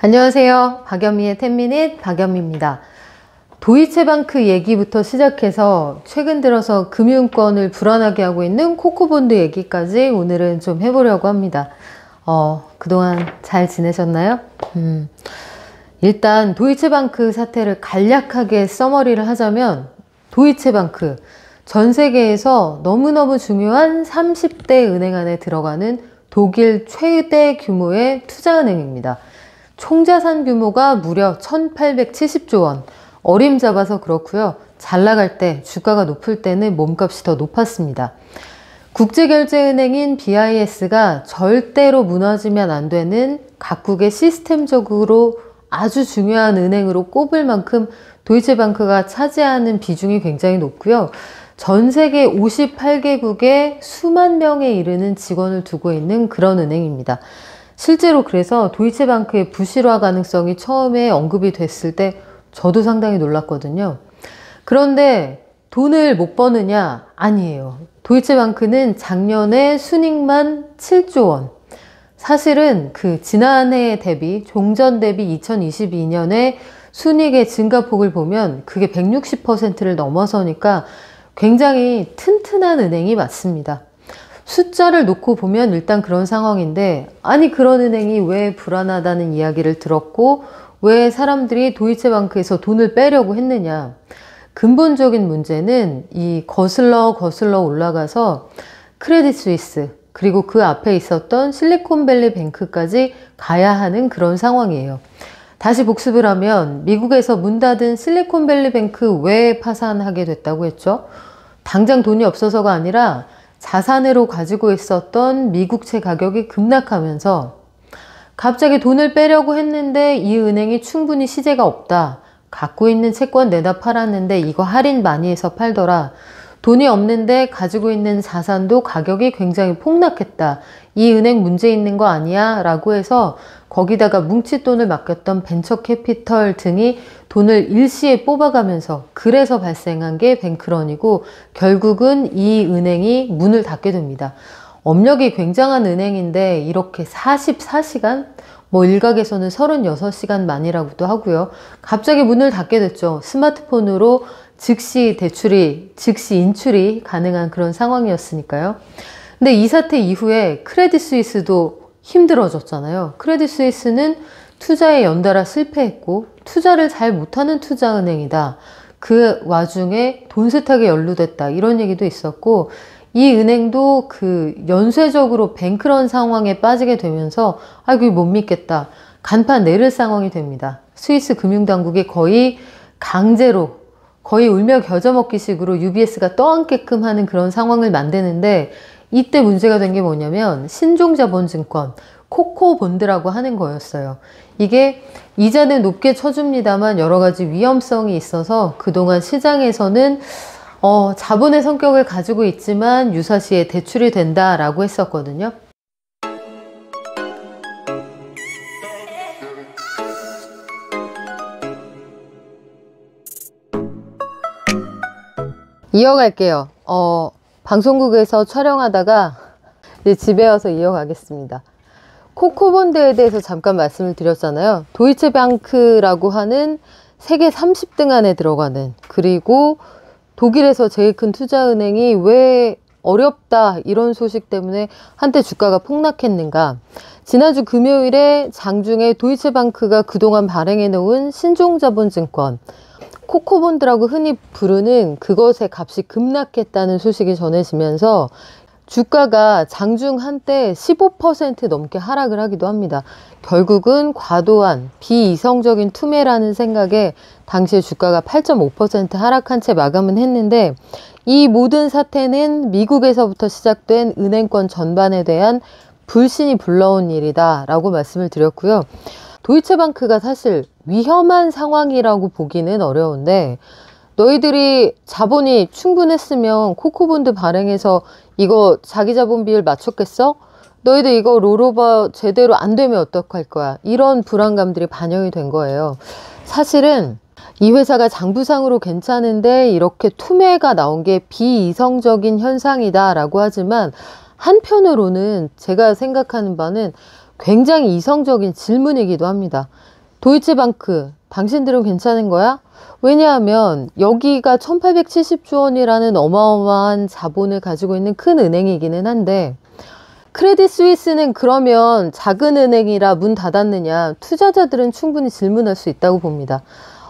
안녕하세요. 박연미의 10미닛 박연미입니다. 도이체방크 얘기부터 시작해서 최근 들어서 금융권을 불안하게 하고 있는 코코본드 얘기까지 오늘은 좀 해보려고 합니다. 그동안 잘 지내셨나요? 일단 도이체방크 사태를 간략하게 서머리를 하자면 도이체방크 전 세계에서 너무너무 중요한 30대 은행 안에 들어가는 독일 최대 규모의 투자은행입니다. 총자산 규모가 무려 1870조 원. 어림잡아서 그렇고요. 잘 나갈 때, 주가가 높을 때는 몸값이 더 높았습니다. 국제결제은행인 BIS가 절대로 무너지면 안 되는 각국의 시스템적으로 아주 중요한 은행으로 꼽을 만큼 도이체방크가 차지하는 비중이 굉장히 높고요. 전 세계 58개국에 수만 명에 이르는 직원을 두고 있는 그런 은행입니다. 실제로 그래서 도이체방크의 부실화 가능성이 처음에 언급이 됐을 때 저도 상당히 놀랐거든요. 그런데 돈을 못 버느냐? 아니에요. 도이체방크는 작년에 순이익만 7조 원. 사실은 그 지난해 대비, 종전 대비 2022년에 순이익의 증가폭을 보면 그게 160%를 넘어서니까 굉장히 튼튼한 은행이 맞습니다. 숫자를 놓고 보면 일단 그런 상황인데, 아니 그런 은행이 왜 불안하다는 이야기를 들었고 왜 사람들이 도이체방크에서 돈을 빼려고 했느냐. 근본적인 문제는 이 거슬러 올라가서 크레딧 스위스 그리고 그 앞에 있었던 실리콘밸리 뱅크까지 가야 하는 그런 상황이에요. 다시 복습을 하면 미국에서 문 닫은 실리콘밸리 뱅크 왜 파산하게 됐다고 했죠? 당장 돈이 없어서가 아니라 자산으로 가지고 있었던 미국채 가격이 급락하면서 갑자기 돈을 빼려고 했는데 이 은행이 충분히 시재가 없다. 갖고 있는 채권 내다 팔았는데 이거 할인 많이 해서 팔더라. 돈이 없는데 가지고 있는 자산도 가격이 굉장히 폭락했다. 이 은행 문제 있는 거 아니야? 라고 해서 거기다가 뭉칫돈을 맡겼던 벤처 캐피털 등이 돈을 일시에 뽑아가면서 그래서 발생한 게 뱅크런이고 결국은 이 은행이 문을 닫게 됩니다. 업력이 굉장한 은행인데 이렇게 44시간? 뭐 일각에서는 36시간 만이라고도 하고요. 갑자기 문을 닫게 됐죠. 스마트폰으로 즉시 대출이, 즉시 인출이 가능한 그런 상황이었으니까요. 근데 이 사태 이후에 크레딧 스위스도 힘들어졌잖아요. 크레딧 스위스는 투자에 연달아 실패했고 투자를 잘 못하는 투자은행이다. 그 와중에 돈 세탁에 연루됐다. 이런 얘기도 있었고 이 은행도 그 연쇄적으로 뱅크런 상황에 빠지게 되면서 아이고 못 믿겠다. 간판 내릴 상황이 됩니다. 스위스 금융당국이 거의 강제로 거의 울며 겨자 먹기 식으로 UBS가 떠안게끔 하는 그런 상황을 만드는데 이때 문제가 된 게 뭐냐면 신종자본증권 코코본드라고 하는 거였어요. 이게 이자는 높게 쳐줍니다만 여러 가지 위험성이 있어서 그동안 시장에서는 자본의 성격을 가지고 있지만 유사시에 대출이 된다라고 했었거든요. 이어갈게요. 방송국에서 촬영하다가 이제 집에 와서 이어가겠습니다. 코코본드에 대해서 잠깐 말씀을 드렸잖아요. 도이체방크라고 하는 세계 30등 안에 들어가는, 그리고 독일에서 제일 큰 투자은행이 왜 어렵다 이런 소식 때문에 한때 주가가 폭락했는가. 지난주 금요일에 장중에 도이체방크가 그동안 발행해 놓은 신종자본증권 코코본드라고 흔히 부르는 그것의 값이 급락했다는 소식이 전해지면서 주가가 장중 한때 15% 넘게 하락을 하기도 합니다. 결국은 과도한 비이성적인 투매라는 생각에 당시에 주가가 8.5% 하락한 채 마감은 했는데 이 모든 사태는 미국에서부터 시작된 은행권 전반에 대한 불신이 불러온 일이다 라고 말씀을 드렸고요. 도이체방크가 사실 위험한 상황이라고 보기는 어려운데 너희들이 자본이 충분했으면 코코본드 발행해서 이거 자기 자본 비율 맞췄겠어? 너희들 이거 롤오버 제대로 안 되면 어떡할 거야? 이런 불안감들이 반영이 된 거예요. 사실은 이 회사가 장부상으로 괜찮은데 이렇게 투매가 나온 게 비이성적인 현상이다 라고 하지만 한편으로는 제가 생각하는 바는 굉장히 이성적인 질문이기도 합니다. 도이체방크, 당신들은 괜찮은 거야? 왜냐하면 여기가 1870조 원이라는 어마어마한 자본을 가지고 있는 큰 은행이기는 한데, 크레딧 스위스는 그러면 작은 은행이라 문 닫았느냐? 투자자들은 충분히 질문할 수 있다고 봅니다.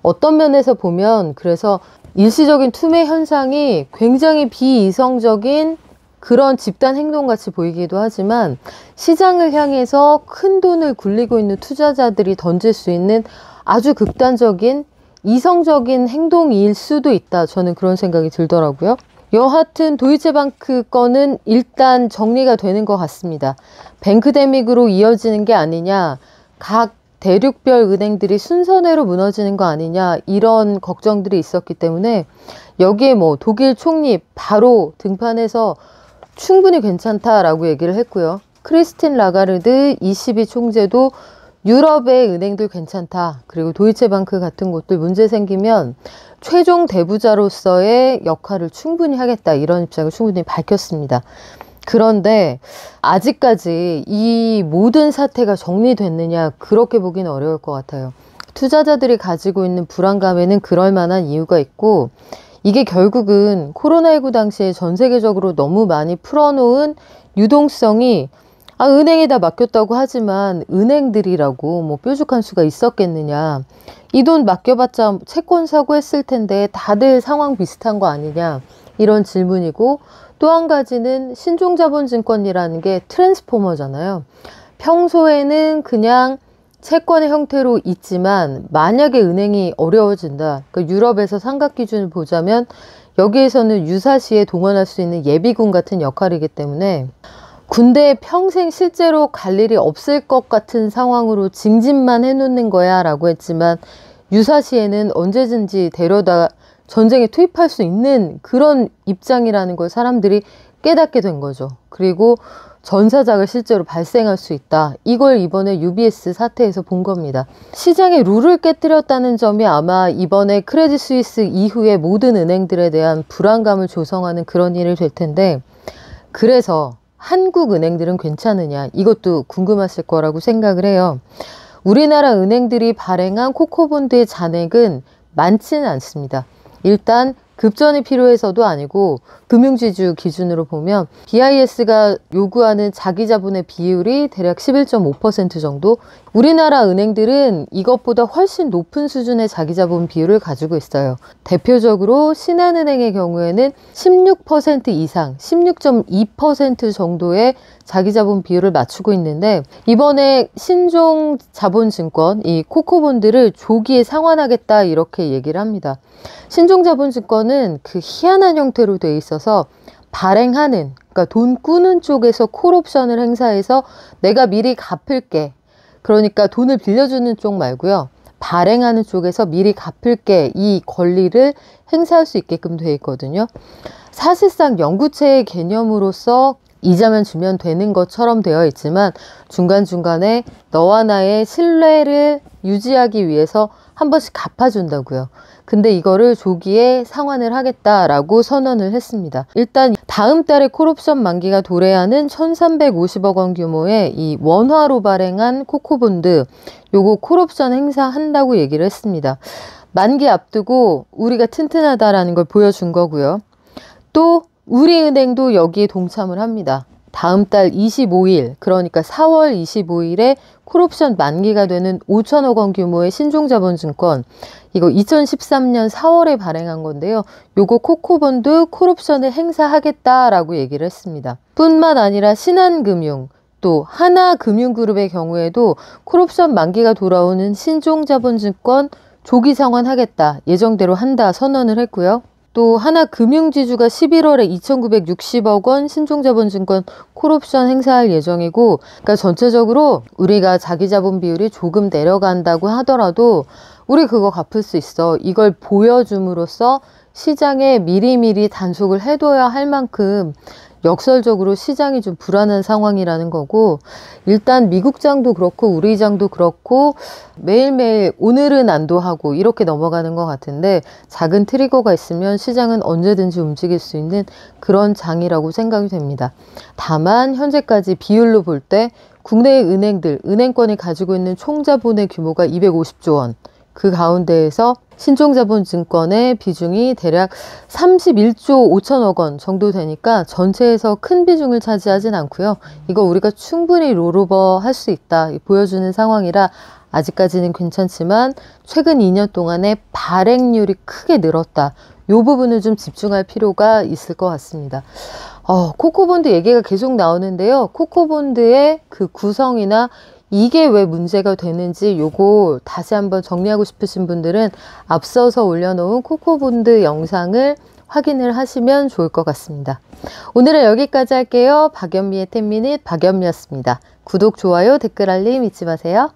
어떤 면에서 보면 그래서 일시적인 투매 현상이 굉장히 비이성적인 그런 집단 행동같이 보이기도 하지만, 시장을 향해서 큰 돈을 굴리고 있는 투자자들이 던질 수 있는 아주 극단적인 이성적인 행동일 수도 있다. 저는 그런 생각이 들더라고요. 여하튼 도이체방크 건은 일단 정리가 되는 것 같습니다. 뱅크데믹으로 이어지는 게 아니냐, 각 대륙별 은행들이 순서대로 무너지는 거 아니냐, 이런 걱정들이 있었기 때문에 여기에 뭐 독일 총리 바로 등판해서 충분히 괜찮다라고 얘기를 했고요. 크리스틴 라가르드 ECB 총재도 유럽의 은행들 괜찮다. 그리고 도이체방크 같은 곳들 문제 생기면 최종 대부자로서의 역할을 충분히 하겠다. 이런 입장을 충분히 밝혔습니다. 그런데 아직까지 이 모든 사태가 정리됐느냐, 그렇게 보기는 어려울 것 같아요. 투자자들이 가지고 있는 불안감에는 그럴 만한 이유가 있고, 이게 결국은 코로나19 당시에 전 세계적으로 너무 많이 풀어놓은 유동성이 은행에다 맡겼다고 하지만 은행들이라고 뭐 뾰족한 수가 있었겠느냐. 이 돈 맡겨봤자 채권 사고 했을 텐데 다들 상황 비슷한 거 아니냐. 이런 질문이고, 또 한 가지는 신종자본증권이라는 게 트랜스포머잖아요. 평소에는 그냥 채권의 형태로 있지만 만약에 은행이 어려워진다. 그러니까 유럽에서 삼각기준을 보자면 여기에서는 유사시에 동원할 수 있는 예비군 같은 역할이기 때문에 군대에 평생 실제로 갈 일이 없을 것 같은 상황으로 징집만 해놓는 거야 라고 했지만, 유사시에는 언제든지 데려다 전쟁에 투입할 수 있는 그런 입장이라는 걸 사람들이 깨닫게 된 거죠. 그리고 전사자가 실제로 발생할 수 있다. 이걸 이번에 UBS 사태에서 본 겁니다. 시장의 룰을 깨뜨렸다는 점이 아마 이번에 크레딧 스위스 이후에 모든 은행들에 대한 불안감을 조성하는 그런 일이 될 텐데, 그래서 한국 은행들은 괜찮으냐, 이것도 궁금하실 거라고 생각을 해요. 우리나라 은행들이 발행한 코코본드의 잔액은 많지는 않습니다. 일단 급전이 필요해서도 아니고, 금융지주 기준으로 보면 BIS가 요구하는 자기자본의 비율이 대략 11.5% 정도. 우리나라 은행들은 이것보다 훨씬 높은 수준의 자기자본 비율을 가지고 있어요. 대표적으로 신한은행의 경우에는 16% 이상, 16.2% 정도의 자기자본 비율을 맞추고 있는데, 이번에 신종자본증권, 이 코코본드를 조기에 상환하겠다 이렇게 얘기를 합니다. 신종자본증권은 그 희한한 형태로 돼 있어서 발행하는, 그러니까 돈 꾸는 쪽에서 콜옵션을 행사해서 내가 미리 갚을게, 그러니까 돈을 빌려주는 쪽 말고요, 발행하는 쪽에서 미리 갚을게, 이 권리를 행사할 수 있게끔 돼 있거든요. 사실상 영구채의 개념으로서 이자만 주면 되는 것처럼 되어 있지만, 중간중간에 너와 나의 신뢰를 유지하기 위해서 한 번씩 갚아준다고요. 근데 이거를 조기에 상환을 하겠다라고 선언을 했습니다. 일단 다음 달에 콜옵션 만기가 도래하는 1350억 원 규모의 이 원화로 발행한 코코본드, 요거 콜옵션 행사한다고 얘기를 했습니다. 만기 앞두고 우리가 튼튼하다라는 걸 보여준 거고요. 또 우리은행도 여기에 동참을 합니다. 다음 달 25일, 그러니까 4월 25일에 콜옵션 만기가 되는 5천억 원 규모의 신종자본증권, 이거 2013년 4월에 발행한 건데요. 요거 코코본드 콜옵션을 행사하겠다라고 얘기를 했습니다. 뿐만 아니라 신한금융, 또 하나금융그룹의 경우에도 콜옵션 만기가 돌아오는 신종자본증권 조기 상환하겠다, 예정대로 한다 선언을 했고요. 또 하나금융지주가 11월에 2,960억 원 신종자본증권 콜옵션 행사할 예정이고, 그러니까 전체적으로 우리가 자기자본 비율이 조금 내려간다고 하더라도 우리 그거 갚을 수 있어, 이걸 보여줌으로써 시장에 미리미리 단속을 해둬야 할 만큼 역설적으로 시장이 좀 불안한 상황이라는 거고, 일단 미국장도 그렇고 우리 장도 그렇고 매일매일 오늘은 안도하고 이렇게 넘어가는 것 같은데, 작은 트리거가 있으면 시장은 언제든지 움직일 수 있는 그런 장이라고 생각이 됩니다. 다만 현재까지 비율로 볼 때 국내 은행들, 은행권이 가지고 있는 총자본의 규모가 250조 원. 그 가운데에서 신종자본증권의 비중이 대략 31조 5천억 원 정도 되니까 전체에서 큰 비중을 차지하진 않고요. 이거 우리가 충분히 롤오버 할 수 있다 보여주는 상황이라 아직까지는 괜찮지만 최근 2년 동안에 발행률이 크게 늘었다. 이 부분을 좀 집중할 필요가 있을 것 같습니다. 코코본드 얘기가 계속 나오는데요. 코코본드의 그 구성이나 이게 왜 문제가 되는지 요거 다시 한번 정리하고 싶으신 분들은 앞서서 올려놓은 코코본드 영상을 확인을 하시면 좋을 것 같습니다. 오늘은 여기까지 할게요. 박연미의 10미닛 박연미였습니다. 구독, 좋아요, 댓글 알림 잊지 마세요.